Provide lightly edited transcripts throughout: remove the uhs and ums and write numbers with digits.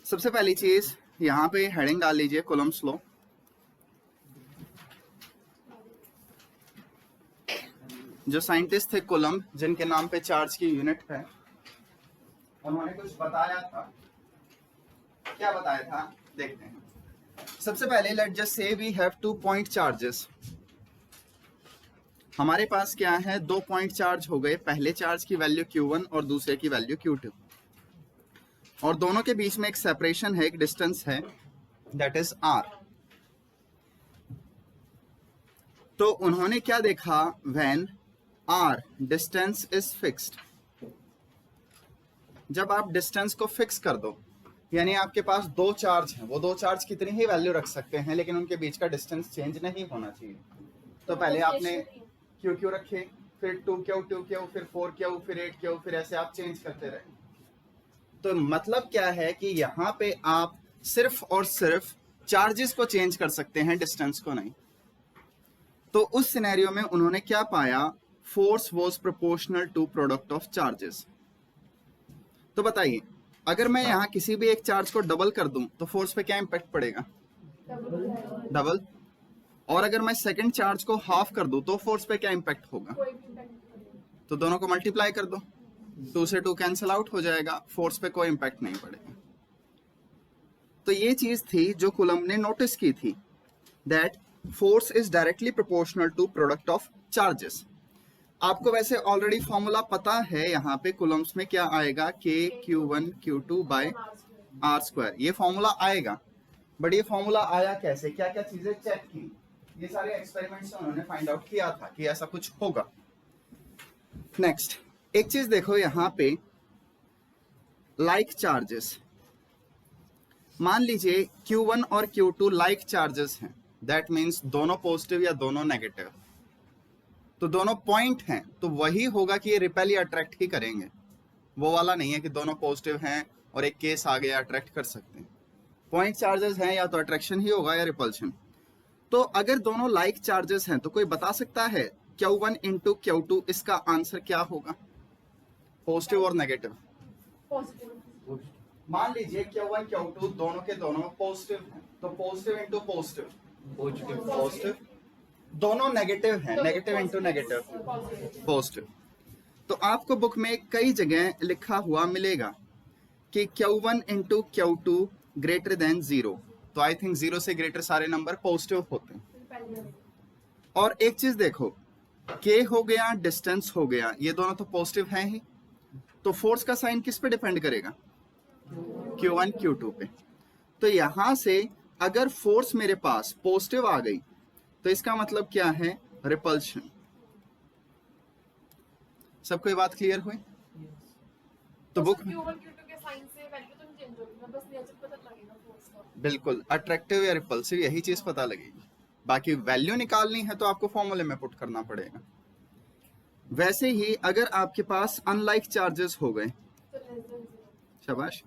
सबसे पहली चीज यहाँ पे हेडिंग डाल लीजिए कूलम्ब्स लॉ। जो साइंटिस्ट थे कूलम्ब, जिनके नाम पे चार्ज की यूनिट है, उन्होंने कुछ बताया था। क्या बताया था देखते हैं। सबसे पहले let just say we have 2 point charges. हमारे पास क्या है, 2 पॉइंट चार्ज हो गए। पहले चार्ज की वैल्यू Q1 और दूसरे की वैल्यू Q2, और दोनों के बीच में एक सेपरेशन है, एक डिस्टेंस है, दैट इज R। तो उन्होंने क्या देखा, when R distance is fixed, जब आप डिस्टेंस को फिक्स कर दो, यानी आपके पास दो चार्ज हैं, वो दो चार्ज कितनी ही वैल्यू रख सकते हैं, लेकिन उनके बीच का डिस्टेंस चेंज नहीं होना चाहिए। तो पहले आपने Q रखे, फिर 2Q, फिर 4Q, फिर 8Q, फिर ऐसे आप चेंज करते रहे। तो मतलब क्या है कि यहाँ पे आप सिर्फ और सिर्फ चार्जेस को चेंज कर सकते हैं, डिस्टेंस को नहीं। तो उस सिनेरियो में उन्होंने क्या पाया, force was proportional to product of charges. तो बताइए, अगर मैं यहाँ किसी भी एक चार्ज को डबल कर दूं तो फोर्स पे क्या इंपैक्ट पड़ेगा, डबल। और अगर मैं सेकंड चार्ज को हाफ कर दूं तो फोर्स पे क्या इंपैक्ट होगा, तो दोनों को मल्टीप्लाई कर दो, 2 से 2 कैंसिल आउट हो जाएगा, फोर्स पे कोई इंपैक्ट नहीं पड़ेगा। तो ये चीज थी जो कूलम्ब ने नोटिस की थी, that force is directly proportional to product of charges. आपको वैसे ऑलरेडी फॉर्मूला पता है, यहाँ पे कूलम्ब्स में क्या आएगा, K Q1 by R square, ये फॉर्मूला आएगा। बट ये फॉर्मूला आया कैसे, क्या क्या चीजें चेक की, ये सारे एक्सपेरिमेंट्स में उन्होंने फाइंड आउट किया था कि ऐसा कुछ होगा। नेक्स्ट एक चीज देखो यहाँ पे, लाइक चार्जेस। मान लीजिए Q1 और Q2 लाइक चार्जेस हैं, दैट मीन्स दोनों पॉजिटिव या दोनों नेगेटिव, तो दोनों पॉइंट हैं, तो वही होगा कि ये रिपेल या अट्रैक्ट ही करेंगे। वो वाला नहीं है कि दोनों पॉजिटिव हैं और एक केस आ गया अट्रैक्ट कर सकते हैं। पॉइंट चार्जेस हैं, या तो अट्रैक्शन ही होगा या रिपल्शन। तो अगर दोनों लाइक चार्जेस हैं तो कोई बता सकता है Q1 इंटू Q2 इसका आंसर क्या होगा, पॉजिटिव और नेगेटिव। मान लीजिए Q1 Q2 दोनों के दोनों पॉजिटिव हैं, तो पॉजिटिव इंटू पॉजिटिव, पॉजिटिव। दोनों नेगेटिव हैं, नेगेटिव इंटू नेगेटिव, पॉजिटिव। तो आपको बुक में कई जगह लिखा हुआ मिलेगा कि Q1 into Q2 greater than 0, तो आई थिंक 0 से ग्रेटर सारे नंबर पॉजिटिव होते हैं। और एक चीज देखो, K हो गया, डिस्टेंस हो गया, ये दोनों तो पॉजिटिव हैं ही, तो फोर्स का साइन किस पे डिपेंड करेगा, Q1 Q2 पे। तो यहां से अगर फोर्स मेरे पास पॉजिटिव आ गई तो इसका मतलब क्या है, रिपल्शन। सबको ये बात क्लियर हुई? तो बुक बिल्कुल अट्रैक्टिव या रिपल्सिव यही चीज पता लगेगी, बाकी वैल्यू निकालनी है तो आपको फॉर्मूले में पुट करना पड़ेगा। वैसे ही अगर आपके पास अनलाइक चार्जेस हो गए, शाबाश,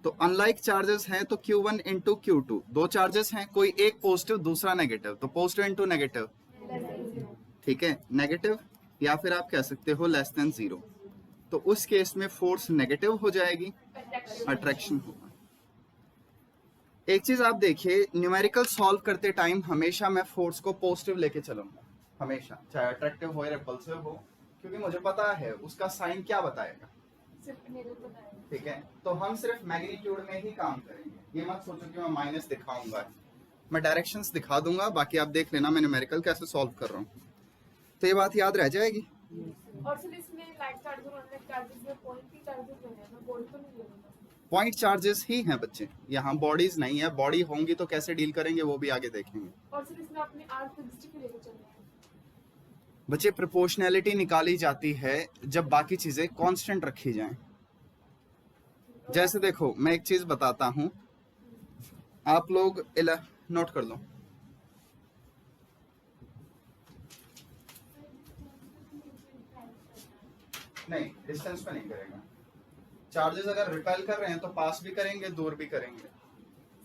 तो अनलाइक चार्जेस हैं तो Q1 इंटू Q2, दो चार्जेस हैं, कोई एक पॉजिटिव दूसरा नेगेटिव, तो पॉजिटिव इंटू नेगेटिव, ठीक है, नेगेटिव, या फिर आप कह सकते हो लेस देन 0। तो उस केस में फोर्स नेगेटिव हो जाएगी, अट्रैक्शन होगा। एक चीज आप देखिए, न्यूमेरिकल सॉल्व करते टाइम हमेशा मैं फोर्स को पॉजिटिव लेके चलूंगा, हमेशा, चाहे अट्रैक्टिव हो या रिपल्सिव हो, क्योंकि मुझे पता है उसका साइन क्या बताएगा, ठीक है। तो हम सिर्फ मैग्नीट्यूड में ही काम करेंगे, ये मत सोचो कि मैं माइनस दिखाऊंगा, मैं डायरेक्शंस दिखा दूंगा, बाकी आप देख लेना मैं न्यूमेरिकल कैसे सॉल्व कर रहा हूँ। तो ये बात याद रह जाएगी। और सिर्फ इसमें लाइक चार्जेस और अनलाइक चार्जेस में पॉइंट ही चार्जेस बने हैं, बॉडी तो नहीं लेना, पॉइंट चार्जेस ही हैं बच्चे, यहाँ बॉडीज नहीं है। बॉडी होंगी तो कैसे डील करेंगे वो भी आगे देखेंगे। और सिर्फ इसमें अपने आर्ट फिजिक्स लेके चल रहे हैं बच्चे, प्रोपोर्शनैलिटी निकाली जाती है जब बाकी चीजें कांस्टेंट रखी जाएं। जैसे देखो मैं एक चीज बताता हूं, आप लोग नोट कर लो, नहीं डिस्टेंस पे नहीं करेगा। चार्जेस अगर रिपेल कर रहे हैं तो पास भी करेंगे, दूर भी करेंगे।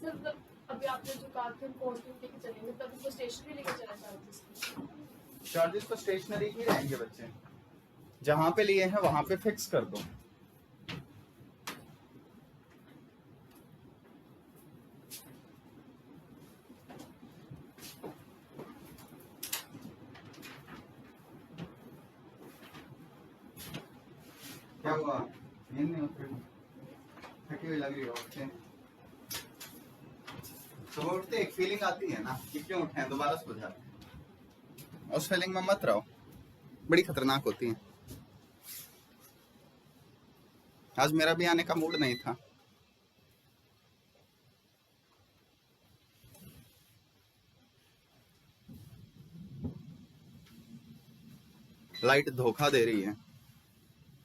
सर अभी आपने जो कहा कि हम पॉजिटिव लेके चलेंगे, तब उसको स्टेशनरी लेके चला चार्जेस। चार्जेस तो स्टेशनरी ही रहेंगे बच्चे, जहां पे लिए हैं वहां पे फिक्स कर दो। क्या हुआ? नींद नहीं उठ रही? थकी हुई लग रही हो? ओके। सुबह उठते एक फीलिंग आती है ना कि क्यों उठे हैं, दोबारा सो जाते हैं। उस फीलिंग में मत रहो, बड़ी खतरनाक होती है। आज मेरा भी आने का मूड नहीं था। लाइट धोखा दे रही है।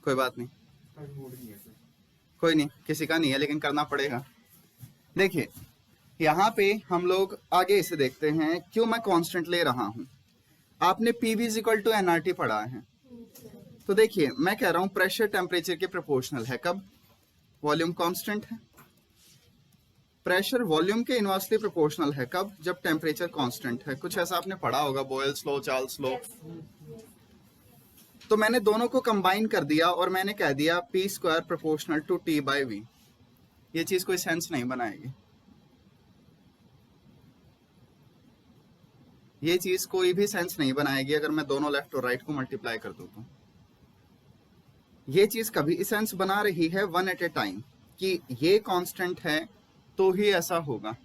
कोई बात नहीं, कोई नहीं, किसी का नहीं है लेकिन करना पड़ेगा। देखिए यहाँ पे हम लोग आगे इसे देखते हैं, क्यों मैं कांस्टेंट ले रहा हूँ। आपने PV is equal to NRT पढ़ा है, तो देखिए मैं कह रहा हूँ प्रेशर टेम्परेचर के प्रोपोर्शनल है। कब? वॉल्यूम कांस्टेंट है। प्रेशर वॉल्यूम के इनवर्सली प्रोपोर्शनल है। कब? जब टेम्परेचर कांस्टेंट है। कुछ ऐसा आपने पढ़ा होगा, बॉयल्स लॉ, चार्ल्स लॉ। तो मैंने दोनों को कंबाइन कर दिया और मैंने कह दिया P square proportional to T by V. ये चीज कोई सेंस नहीं बनाएगी, ये चीज कोई भी सेंस नहीं बनाएगी अगर मैं दोनों लेफ्ट और राइट को मल्टीप्लाई कर दूं तो। ये चीज कभी सेंस बना रही है वन एट ए टाइम कि ये कांस्टेंट है तो ही ऐसा होगा।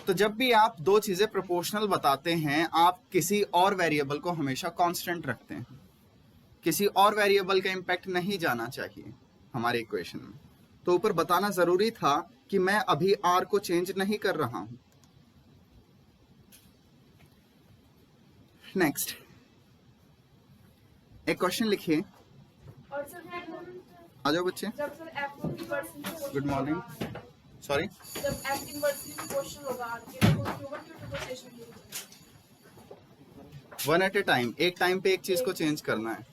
तो जब भी आप दो चीजें प्रोपोर्शनल बताते हैं, आप किसी और वेरिएबल को हमेशा कांस्टेंट रखते हैं। किसी और वेरिएबल का इंपैक्ट नहीं जाना चाहिए हमारे इक्वेशन में। तो ऊपर बताना जरूरी था कि मैं अभी आर को चेंज नहीं कर रहा हूं। नेक्स्ट एक क्वेश्चन लिखिए। और सर आ जाओ बच्चे। जब sir F inversely good morning. Sorry, जब F इनवर्सली प्रोपोर्शनल होगा आपके तो Q1 Q2 को स्टेशनरी लेके चलेंगे। वन एट ए टाइम, एक टाइम पे एक चीज को चेंज करना है।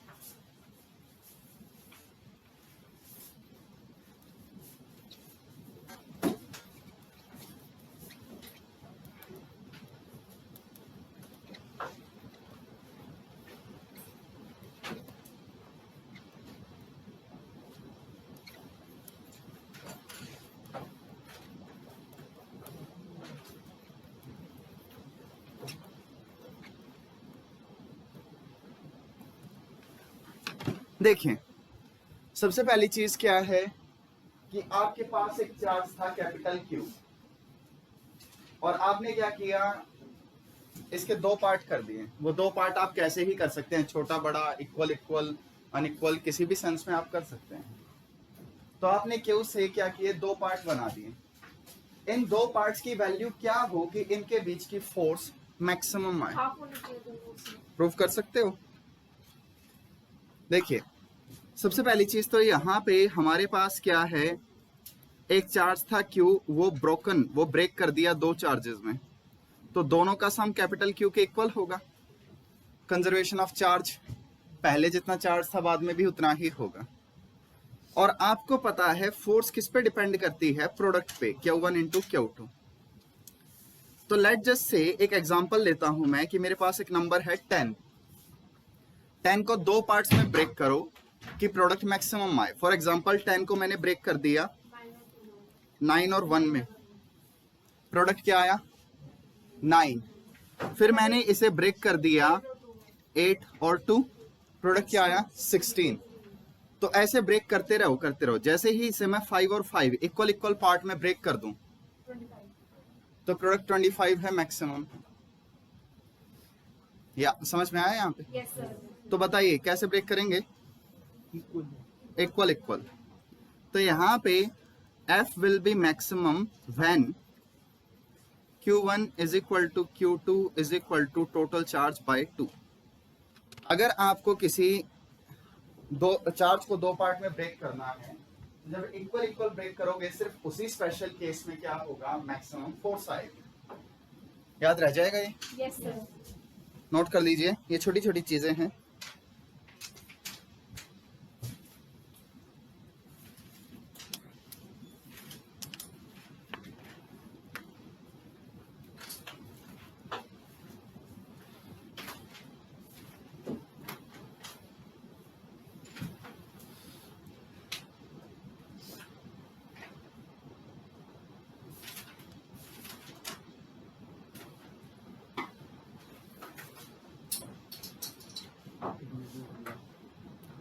देखिए सबसे पहली चीज क्या है कि आपके पास एक चार्ज था कैपिटल क्यू, और आपने क्या किया, इसके दो पार्ट कर दिए। वो दो पार्ट आप कैसे ही कर सकते हैं, छोटा बड़ा, इक्वल इक्वल, अनइक्वल, किसी भी सेंस में आप कर सकते हैं। तो आपने क्यू से क्या किए, दो पार्ट बना दिए। इन दो पार्ट्स की वैल्यू क्या हो कि इनके बीच की फोर्स मैक्सिमम आए। हाफ होनी चाहिए दोनों से। प्रूफ कर सकते हो? देखिए सबसे पहली चीज तो यहाँ पे हमारे पास क्या है, एक चार्ज था Q, वो ब्रोकन, वो ब्रेक कर दिया दो चार्जेस में, तो दोनों का सम कैपिटल Q के इक्वल होगा। कंजर्वेशन ऑफ चार्ज, पहले जितना चार्ज था बाद में भी उतना ही होगा। और आपको पता है फोर्स किस पे डिपेंड करती है, प्रोडक्ट पे, Q1 इंटू Q2। तो लेट जस्ट से एक एग्जांपल लेता हूं मैं कि मेरे पास एक नंबर है 10। 10 को दो पार्ट्स में ब्रेक करो कि प्रोडक्ट मैक्सिमम आए। फॉर एग्जांपल 10 को मैंने ब्रेक कर दिया 9 और 1 में, प्रोडक्ट क्या आया 9। फिर मैंने इसे ब्रेक कर दिया 8 और 2, प्रोडक्ट क्या आया 16। तो ऐसे ब्रेक करते रहो। जैसे ही इसे मैं 5 और 5 इक्वल इक्वल पार्ट में ब्रेक कर दूं 25। तो प्रोडक्ट 25 है मैक्सिमम। या समझ में आया यहाँ पे? Yes sir. तो बताइए कैसे ब्रेक करेंगे, इक्वल इक्वल। तो यहाँ पे F will be maximum when Q1 is equal to Q2 is equal to total charge by 2। अगर आपको किसी दो चार्ज को दो पार्ट में ब्रेक करना है, जब इक्वल इक्वल ब्रेक करोगे सिर्फ उसी स्पेशल केस में क्या होगा, मैक्सिमम फोर्स आएगी। याद रह जाएगा ये? Yes sir. नोट कर लीजिए, ये छोटी छोटी चीजें हैं।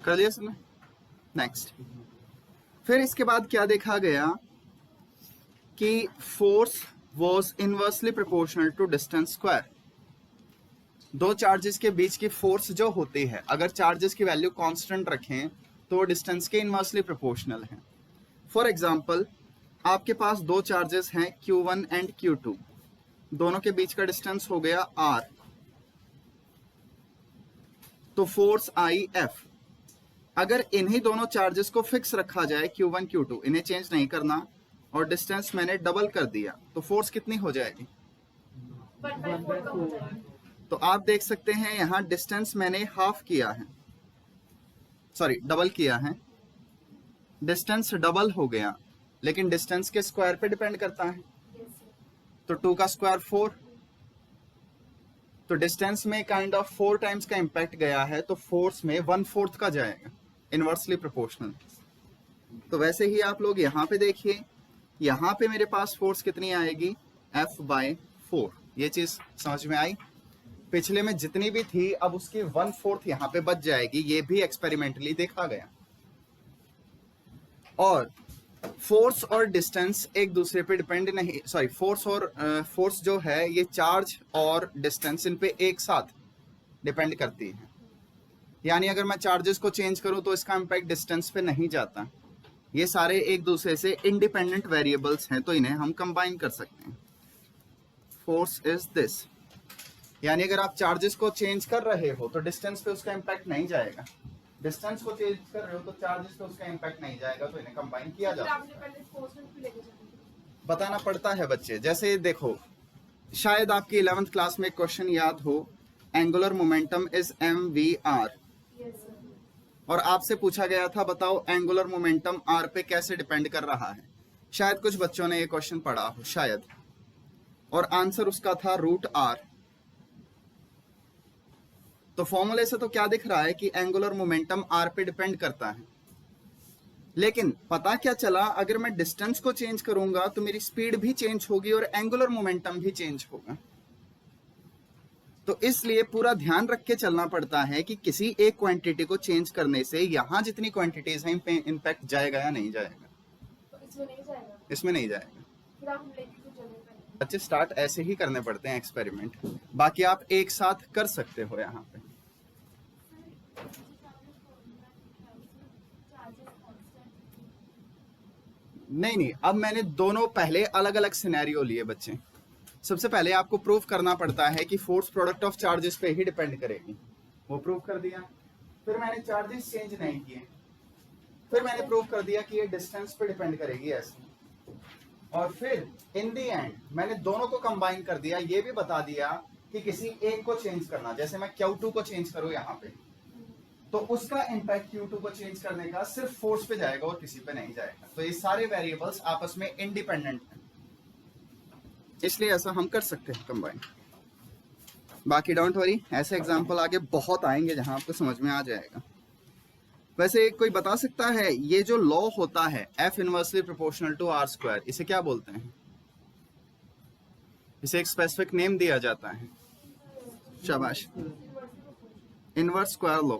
कर लिया सबने? नेक्स्ट, फिर इसके बाद क्या देखा गया कि force was inversely proportional to distance square. दो चार्जेस के बीच की फोर्स जो होती है, अगर चार्जेस की वैल्यू कांस्टेंट रखें तो वो डिस्टेंस के इनवर्सली प्रोपोर्शनल है। फॉर एग्जांपल, आपके पास दो चार्जेस हैं Q1 एंड Q2, दोनों के बीच का डिस्टेंस हो गया R, तो फोर्स आई F। अगर इन्हीं दोनों चार्जेस को फिक्स रखा जाए Q1 Q2, इन्हें चेंज नहीं करना, और डिस्टेंस मैंने डबल कर दिया, तो फोर्स कितनी हो जाएगी? 1/4 कम हो जाएगी। तो आप देख सकते हैं यहाँ डिस्टेंस मैंने हाफ किया है, सॉरी डबल किया है, डिस्टेंस डबल हो गया, लेकिन डिस्टेंस के स्क्वायर पे डिपेंड करता है। Yes, sir. तो 2 का स्क्वायर 4, तो डिस्टेंस में काइंड ऑफ 4 टाइम्स का इम्पैक्ट गया है, तो फोर्स में 1/4 का जाएगा, इनवर्सली प्रोपोर्शनल। तो वैसे ही आप लोग यहाँ पे देखिए, यहाँ पे मेरे पास फोर्स कितनी आएगी? F/4। ये चीज समझ में आई? पिछले में जितनी भी थी अब उसकी 1/4 यहाँ पे बच जाएगी, ये भी एक्सपेरिमेंटली देखा गया। और फोर्स और डिस्टेंस एक दूसरे पे डिपेंड नहीं, सॉरी फोर्स जो है ये चार्ज और डिस्टेंस इन पे एक साथ डिपेंड करती है। यानी अगर मैं चार्जेस को चेंज करूं तो इसका इम्पैक्ट डिस्टेंस पे नहीं जाता। ये सारे एक दूसरे से इंडिपेंडेंट वेरिएबल्स हैं, तो इन्हें हम कंबाइन कर सकते हैं। फोर्स इज दिस, यानी अगर आप चार्जेस को चेंज कर रहे हो तो डिस्टेंस पे उसका इम्पैक्ट नहीं जाएगा, डिस्टेंस को चेंज कर रहे हो तो चार्जेस पे उसका इम्पैक्ट नहीं जाएगा, तो इन्हें कंबाइन किया फिर जाता है। आपने पहले कोऑर्डिनेट भी लेके चलेंगे। बताना पड़ता है बच्चे। जैसे देखो, शायद आपकी 11th क्लास में एक क्वेश्चन याद हो, angular momentum is mvr, Yes, sir. और आपसे पूछा गया था बताओ एंगुलर मोमेंटम r पे कैसे डिपेंड कर रहा है। शायद कुछ बच्चों ने ये क्वेश्चन पढ़ा हो शायद, और आंसर उसका था √r। तो फॉर्मूले से तो क्या दिख रहा है कि एंगुलर मोमेंटम r पे डिपेंड करता है, लेकिन पता क्या चला, अगर मैं डिस्टेंस को चेंज करूंगा तो मेरी स्पीड भी चेंज होगी और एंगुलर मोमेंटम भी चेंज होगा। तो इसलिए पूरा ध्यान रख के चलना पड़ता है कि किसी एक क्वांटिटी को चेंज करने से यहाँ जितनी क्वांटिटीज हैं इन पे इम्पैक्ट जाएगा या नहीं जाएगा। तो इसमें नहीं जाएगा, इसमें नहीं जाएगा। फिर आप लेके क्यों चले पहले? बच्चे स्टार्ट ऐसे ही करने पड़ते हैं एक्सपेरिमेंट, बाकी आप एक साथ कर सकते हो यहाँ पे। नहीं, अब मैंने दोनों पहले अलग अलग सिनेरियो लिए बच्चे। सबसे पहले आपको प्रूव करना पड़ता है कि फोर्स प्रोडक्ट ऑफ चार्जेस पे ही डिपेंड करेगी, वो प्रूव कर दिया। फिर मैंने चार्जेस चेंज नहीं किए, फिर मैंने प्रूव कर दिया कि ये डिस्टेंस पे डिपेंड करेगी ऐसे, और फिर इन दी एंड मैंने दोनों को कंबाइन कर दिया, ये भी बता दिया कि किसी एक को चेंज करना, जैसे मैं Q2 को चेंज करूं यहाँ पे, तो उसका इम्पैक्ट Q2 को चेंज करने का सिर्फ फोर्स पे जाएगा और किसी पे नहीं जाएगा। तो ये सारे वेरिएबल्स आपस में इंडिपेंडेंट हैं, इसलिए ऐसा हम कर सकते हैं कंबाइन। बाकी डोंट वरी, ऐसे एग्जांपल आगे बहुत आएंगे जहां आपको समझ में आ जाएगा। वैसे कोई बता सकता है ये जो लॉ होता है F inversely proportional to R², इसे क्या बोलते हैं? इसे एक स्पेसिफिक नेम दिया जाता है। शाबाश, इनवर्स स्क्वायर लॉ।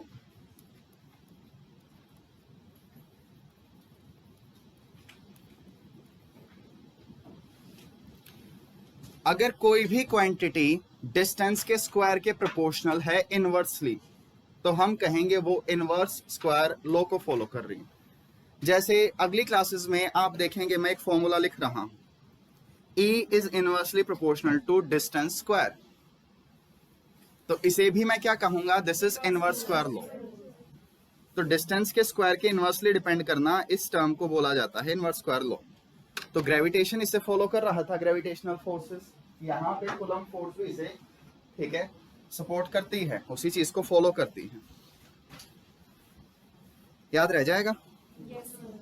अगर कोई भी क्वांटिटी डिस्टेंस के स्क्वायर के प्रोपोर्शनल है इनवर्सली, तो हम कहेंगे वो इनवर्स स्क्वायर लॉ को फॉलो कर रही है। जैसे अगली क्लासेस में आप देखेंगे मैं एक फॉर्मूला लिख रहा हूं, E is inversely proportional to distance square, तो इसे भी मैं क्या कहूंगा? This is inverse square law. तो डिस्टेंस के स्क्वायर के इनवर्सली डिपेंड करना, इस टर्म को बोला जाता है इनवर्स स्क्वायर लॉ। तो ग्रेविटेशन इसे फॉलो कर रहा था, ग्रेविटेशनल फोर्सेस, यहाँ पे कूलम्ब फोर्स भी इसे, ठीक है, सपोर्ट करती है, उसी चीज को फॉलो करती है। याद रह जाएगा? Yes, sir.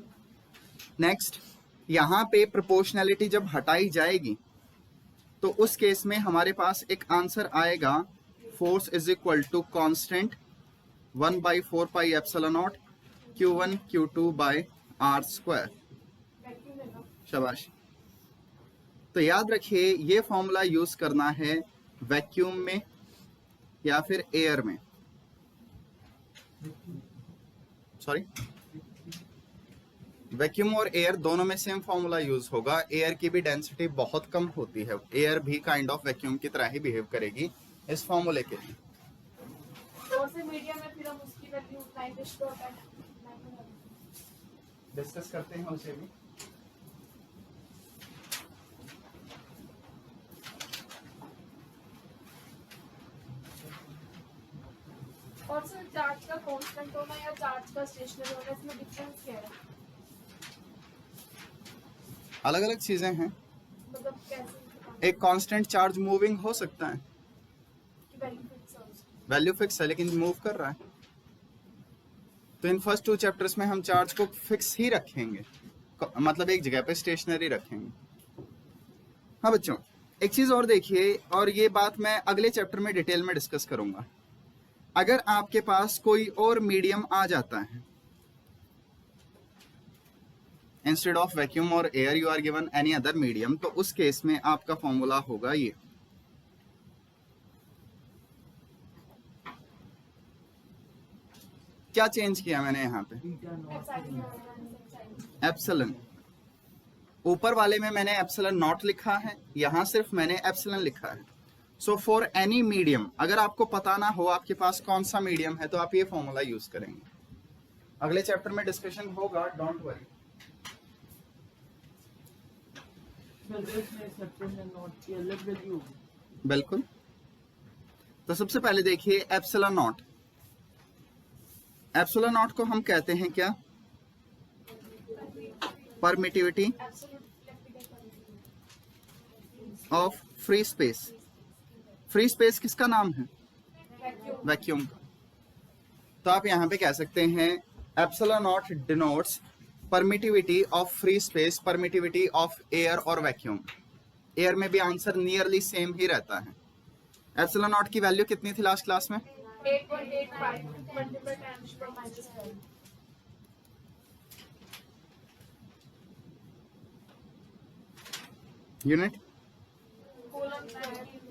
नेक्स्ट, यहाँ पे प्रोपोर्शनैलिटी जब हटाई जाएगी तो उस केस में हमारे पास एक आंसर आएगा, force is equal to constant 1/4πε0 Q1 Q2 by R²। Vacuum है ना? शाबाश। तो याद रखिए ये फॉर्मूला यूज करना है वैक्यूम में या फिर एयर में, सॉरी वैक्यूम और एयर दोनों में सेम फॉर्मूला यूज होगा। एयर की भी डेंसिटी बहुत कम होती है, एयर भी काइंड ऑफ वैक्यूम की तरह ही बिहेव करेगी इस फॉर्मूले के लिए। कौन से मीडियम में फिर हम उसकी वैल्यू नाइट्रेट होता है डिस्कस करते हैं उसे भी। और सर चार्ज का कांस्टेंट होना या चार्ज का स्टेशनरी होना, इसमें डिफरेंस क्या है? अलग अलग चीजें हैं। मतलब कैसे एक कांस्टेंट चार्ज मूविंग हो सकता है, कि वैल्यू फिक्स है उसकी? वैल्यू फिक्स है लेकिन मूव कर रहा है। तो इन फर्स्ट 2 चैप्टर्स में हम चार्ज को फिक्स ही रखेंगे, मतलब एक जगह पे स्टेशनरी रखेंगे। हाँ बच्चों, एक चीज और देखिए, और ये बात मैं अगले चैप्टर में डिटेल में डिस्कस करूंगा। अगर आपके पास कोई और मीडियम आ जाता है, इंस्टेड ऑफ वैक्यूम और air you are given any other medium, तो उस केस में आपका फॉर्मूला होगा ये। क्या चेंज किया मैंने यहाँ पे? एप्सिलॉन। ऊपर वाले में मैंने एप्सिलॉन नॉट लिखा है, यहां सिर्फ मैंने एप्सिलॉन लिखा है। सो फॉर एनी मीडियम, अगर आपको पता ना हो आपके पास कौन सा मीडियम है, तो आप ये फॉर्मूला यूज करेंगे। अगले चैप्टर में डिस्कशन होगा, डोंट वरी। बिल्कुल। तो सबसे पहले देखिए एप्सिलॉन नॉट। एप्सिलॉन नॉट को हम कहते हैं क्या? Permittivity of free space. Free space किसका नाम है? वैक्यूम का। तो आप यहां पे कह सकते हैं epsilon not denotes permittivity of free space, permittivity of air और वैक्यूम। एयर में भी आंसर नियरली सेम ही रहता है। एप्सिलॉन नॉट की वैल्यू कितनी थी लास्ट क्लास में? 8.85 मल्टीप्लाई 10⁻⁻⁴ यूनिट। कूलम -10⁻⁻⁴।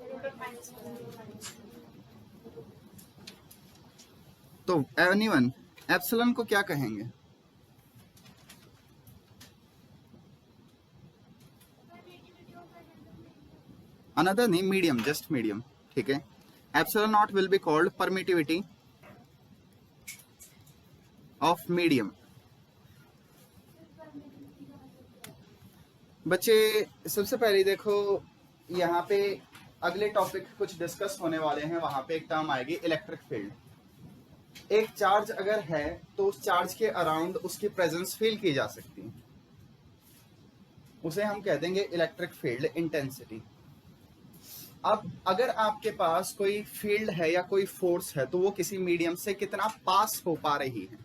तो एनीवन एप्सिलॉन को क्या कहेंगे? अनदर नहीं, मीडियम, जस्ट मीडियम, ठीक है। Epsilon not will be called permittivity of medium. बच्चे सबसे पहले देखो, यहाँ पे अगले टॉपिक कुछ डिस्कस होने वाले हैं, वहां पे एक टर्म आएगी इलेक्ट्रिक फील्ड। एक चार्ज अगर है तो उस चार्ज के अराउंड उसकी प्रेजेंस फील की जा सकती है, उसे हम कह देंगे इलेक्ट्रिक फील्ड इंटेंसिटी। अब अगर आपके पास कोई फील्ड है या कोई फोर्स है, तो वो किसी मीडियम से कितना पास हो पा रही है,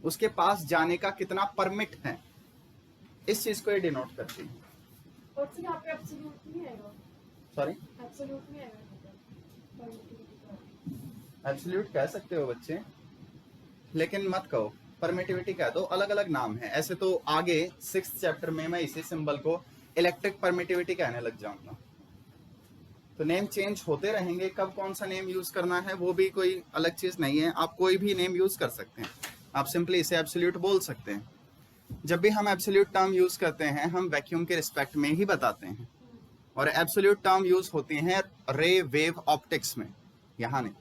उसके पास जाने का कितना परमिट है, इस चीज को ये डिनोट करती है। और फिर यहाँ पे एब्सोल्यूट नहीं आएगा? सॉरी, एब्सोल्यूट नहीं आएगा? एब्सोल्यूट कह सकते हो बच्चे, लेकिन मत कहो परमिटिविटी कह दो। अलग अलग नाम है ऐसे। तो आगे 6th चैप्टर में मैं इसी सिंबल को इलेक्ट्रिक परमिटिविटी कहने लग जाऊंगा। तो नेम चेंज होते रहेंगे, कब कौन सा नेम यूज करना है वो भी कोई अलग चीज नहीं है, आप कोई भी नेम यूज कर सकते हैं। आप सिंपली इसे एब्सोल्यूट बोल सकते हैं। जब भी हम एब्सोल्यूट टर्म यूज करते हैं हम वैक्यूम के रिस्पेक्ट में ही बताते हैं, और एब्सोल्यूट टर्म यूज होती हैं रे वेव ऑप्टिक्स में, यहाँ नहीं।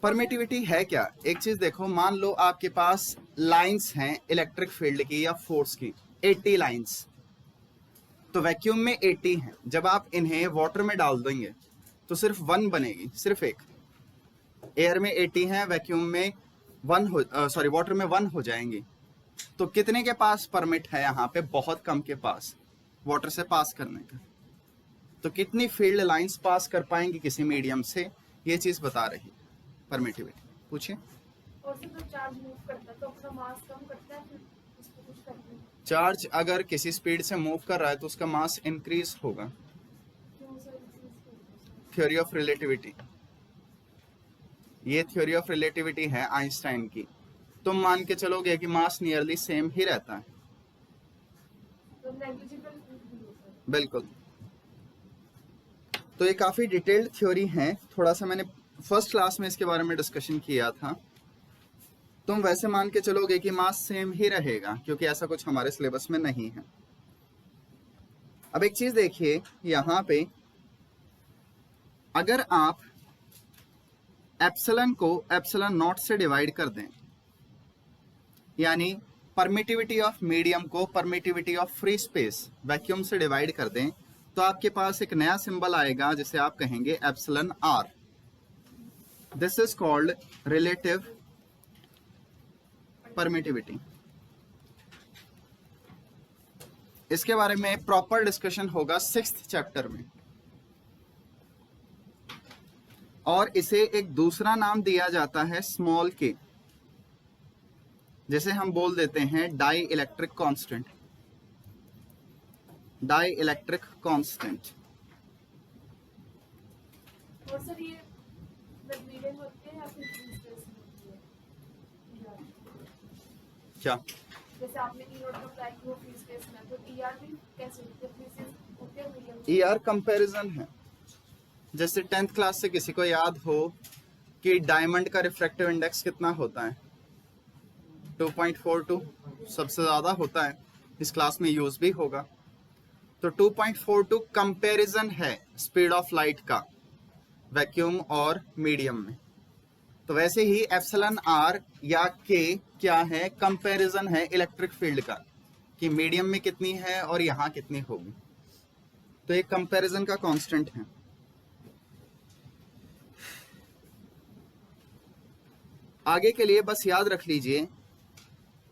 परमिटिविटी है क्या? एक चीज देखो, मान लो आपके पास लाइंस हैं इलेक्ट्रिक फील्ड की या फोर्स की, 80 लाइंस। तो वैक्यूम में 80 हैं, जब आप इन्हें वाटर में डाल देंगे तो सिर्फ 1 बनेगी, सिर्फ एक। एयर में 80 हैं, वैक्यूम में वाटर में 1 हो जाएंगी। तो कितने के पास परमिट है यहाँ पे? बहुत कम के पास, वाटर से पास करने का। तो कितनी फील्ड लाइंस पास कर पाएंगी किसी मीडियम से, ये चीज बता रही परमिटिविटी। पूछिए। और फिर जब चार्ज मूव करता है तो अपना मास कम करता है, फिर उसको कुछ करते हैं? चार्ज अगर किसी स्पीड से मूव कर रहा है तो उसका मास इंक्रीज होगा। क्यों सर? थ्योरी ऑफ रिलेटिविटी, ये थ्योरी ऑफ रिलेटिविटी है आइंस्टाइन की। तुम मान के चलोगे कि मास नियरली सेम ही रहता है। तो नेग्लिजिबल बिल्कुल। तो ये काफी डिटेल्ड थ्योरी है, थोड़ा सा मैंने फर्स्ट क्लास में इसके बारे में डिस्कशन किया था। तुम वैसे मान के चलोगे कि मास सेम ही रहेगा, क्योंकि ऐसा कुछ हमारे सिलेबस में नहीं है। अब एक चीज देखिए यहां पे, अगर आप एप्सिलन को एप्सिलन नॉट से डिवाइड कर दें, यानी परमिटिविटी ऑफ मीडियम को permittivity of free space vacuum से डिवाइड कर दें, तो आपके पास एक नया सिंबल आएगा जिसे आप कहेंगे epsilon R. This is called relative permittivity. इसके बारे में प्रॉपर डिस्कशन होगा 6th चैप्टर में, और इसे एक दूसरा नाम दिया जाता है स्मॉल के, जैसे हम बोल देते हैं dielectric constant. Dielectric constant. और सर ये मीडियम होते हैं या फिर फ्री स्पेस होती है? क्या जैसे आपने ई नोट का अप्लाई किया फ्री स्पेस में, तो ईआर भी कैसे होते हैं? फ्री स्पेस होते हैं मीडियम? ईआर कंपैरिजन है। जैसे 10th क्लास से किसी को याद हो कि डायमंड का रिफ्रैक्टिव इंडेक्स कितना होता है? 2.42 सबसे ज्यादा होता है, इस क्लास में यूज भी होगा। तो 2.42 कंपैरिजन है स्पीड ऑफ लाइट का वैक्यूम और मीडियम में। तो वैसे ही एप्सिलन आर या के क्या है? कंपैरिजन है इलेक्ट्रिक फील्ड का, कि मीडियम में कितनी है और यहाँ कितनी होगी। तो एक कंपैरिजन का कांस्टेंट है। आगे के लिए बस याद रख लीजिए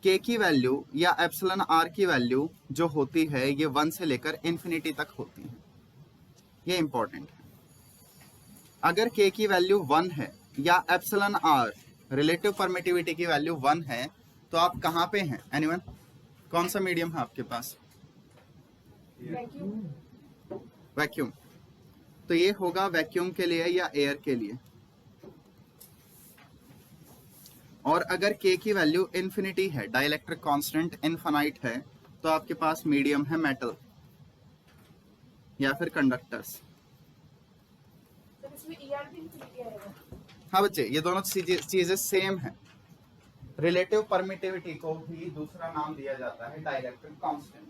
के की वैल्यू या एप्सिलन आर की वैल्यू जो होती है ये 1 से लेकर इन्फिनिटी तक होती है। ये इंपॉर्टेंट है। अगर के की वैल्यू 1 है या एप्सिलन आर रिलेटिव परमिटिविटी की वैल्यू 1 है, तो आप कहाँ पे हैं? एनीवन? कौन सा मीडियम है आपके पास? वैक्यूम। तो ये होगा वैक्यूम के लिए या एयर के लिए। और अगर के की वैल्यू इन्फिनिटी है, डाइलेक्ट्रिक कांस्टेंट इनफाइनाइट है, तो आपके पास मीडियम है मेटल या फिर कंडक्टर्स। तो इसमें ईआर भी इन्फिनिटी आएगा? हाँ बच्चे, ये दोनों चीजें सेम है। रिलेटिव परमिटिविटी को भी दूसरा नाम दिया जाता है डाइलेक्ट्रिक कांस्टेंट।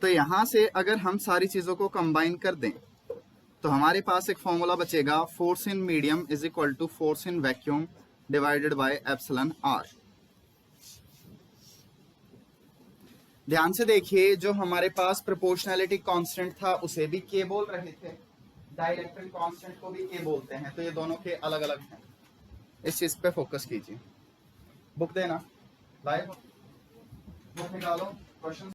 तो यहां से अगर हम सारी चीजों को कंबाइन कर दें तो हमारे पास एक फॉर्मूला बचेगा, force in medium is equal to force in vacuum divided by epsilon R. ध्यान से देखिए, जो हमारे पास प्रोपोर्शनैलिटी कांस्टेंट था उसे भी के बोल रहे थे, डाइलेक्ट्रिक कांस्टेंट को भी के बोलते हैं, तो ये दोनों के अलग अलग हैं। इस चीज पे फोकस कीजिए। बुक देना, लाइव बुक निकालो, क्वेश्चन